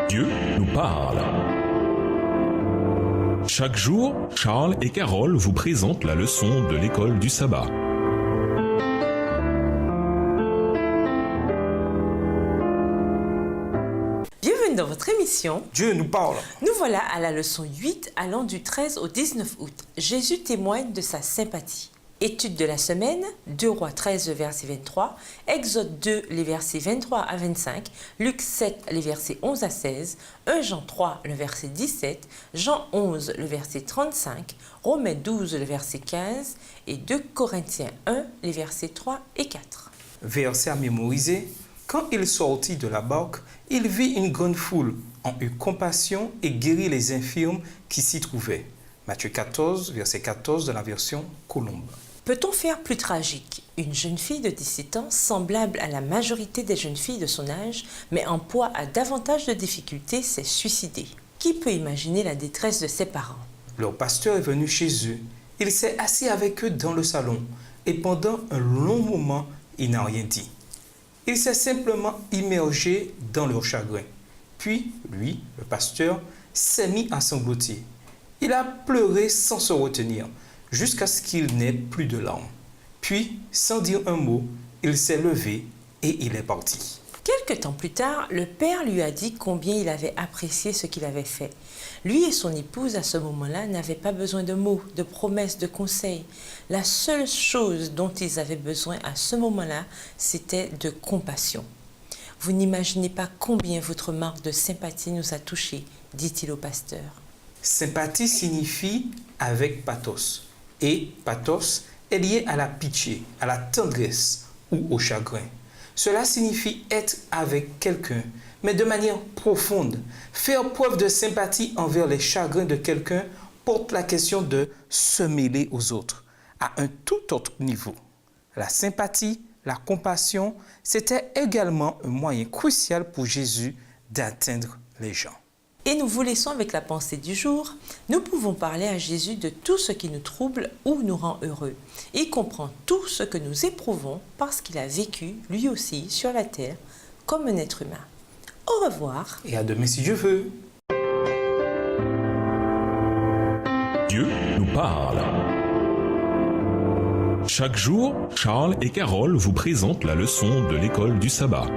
Dieu nous parle. Chaque jour, Charles et Carole vous présentent la leçon de l'école du sabbat. Bienvenue dans votre émission Dieu nous parle. Nous voilà à la leçon 8 allant du 13 au 19 août. Jésus témoigne de sa sympathie. Étude de la semaine, 2 Rois 13, le verset 23, Exode 2, les versets 23 à 25, Luc 7, les versets 11 à 16, 1 Jean 3, le verset 17, Jean 11, le verset 35, Romains 12, le verset 15 et 2 Corinthiens 1, les versets 3 et 4. Verset à mémoriser. Quand il sortit de la barque, il vit une grande foule, en eut compassion et guérit les infirmes qui s'y trouvaient. Matthieu 14, verset 14 de la version Colombe. Peut-on faire plus tragique? Une jeune fille de 17 ans, semblable à la majorité des jeunes filles de son âge, mais en proie à davantage de difficultés, s'est suicidée. Qui peut imaginer la détresse de ses parents? Leur pasteur est venu chez eux. Il s'est assis avec eux dans le salon et pendant un long moment, il n'a rien dit. Il s'est simplement immergé dans leur chagrin. Puis, lui, le pasteur, s'est mis à sangloter. Il a pleuré sans se retenir, jusqu'à ce qu'il n'ait plus de larmes. Puis, sans dire un mot, il s'est levé et il est parti. Quelque temps plus tard, le père lui a dit combien il avait apprécié ce qu'il avait fait. Lui et son épouse, à ce moment-là, n'avaient pas besoin de mots, de promesses, de conseils. La seule chose dont ils avaient besoin à ce moment-là, c'était de compassion. Vous n'imaginez pas combien votre marque de sympathie nous a touchés, dit-il au pasteur. Sympathie signifie avec pathos. Et pathos est lié à la pitié, à la tendresse ou au chagrin. Cela signifie être avec quelqu'un, mais de manière profonde. Faire preuve de sympathie envers les chagrins de quelqu'un porte la question de se mêler aux autres, à un tout autre niveau. La sympathie, la compassion, c'était également un moyen crucial pour Jésus d'atteindre les gens. Et nous vous laissons avec la pensée du jour. Nous pouvons parler à Jésus de tout ce qui nous trouble ou nous rend heureux. Il comprend tout ce que nous éprouvons parce qu'il a vécu, lui aussi, sur la terre, comme un être humain. Au revoir. Et à demain si Dieu veut. Dieu nous parle. Chaque jour, Charles et Carole vous présentent la leçon de l'école du sabbat.